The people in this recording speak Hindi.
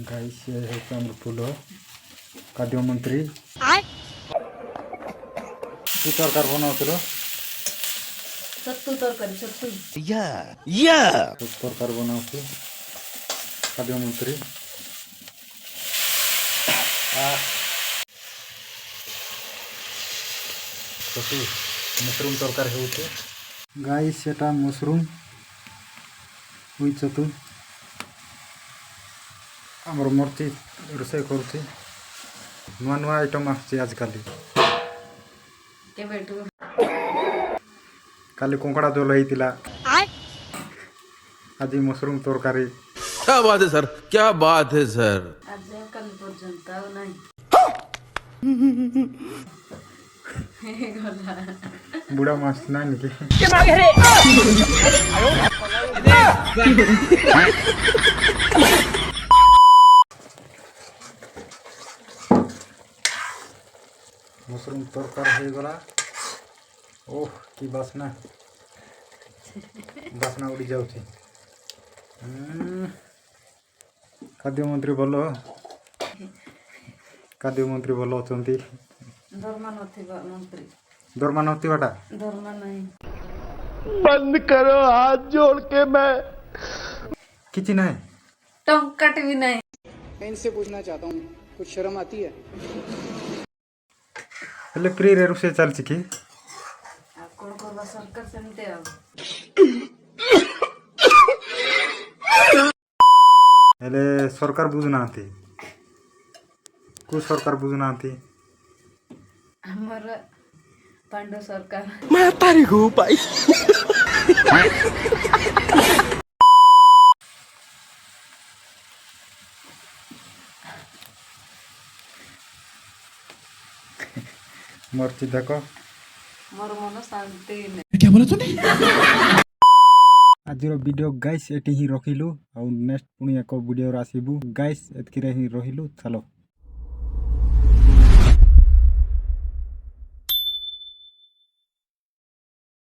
गाइस ये है हमर फूल खाद्य मंत्री तू तरकार बनाउथिलो सत्तू तरकारी सत्तू तरकार बनाउथि खाद्य मंत्री सत्तू मशरूम तरकार हेउथे गाइस सेटा मशरूम हुई सत्तू आमर मूर्ति रोषे करुच्छी नुआ नुआ आइटम आजकल काली कंकड़ा झोल होता आज मशरूम तरकारी क्या बात है सर, क्या बात है सर। आज कल पर्यंत नहीं बुढ़ा मास ना निके मशरूम तरकार हो गला ओह की बासना बासना उड़ी जाउछि खाद्य मंत्री भल खाद्य मंत्री भल अछंती दरमा नथिबा मंत्री दरमा नथिबाटा दरमा नहीं बंद करो हाथ जोड़ के मैं किछि नाही टंकट भी नहीं। मैं इनसे पूछना चाहता हूँ कुछ शर्म आती है? हेले फ्री रे रुसे चलछि कि कौन करवा सरकार सेमते आ हेले सरकार बुझुनाथि को सरकार बुझुनाथि हमर पांडु सरकार मैं तारी को भाई मर्ची देखो मोर मन शांति नहीं। क्या बोला तूने? आज वीडियो गाइस एटी ही रखिलु और नेक्स्ट पुणी एक वीडियो आसीबु गाइस एतकी रे ही रहिलु चलो।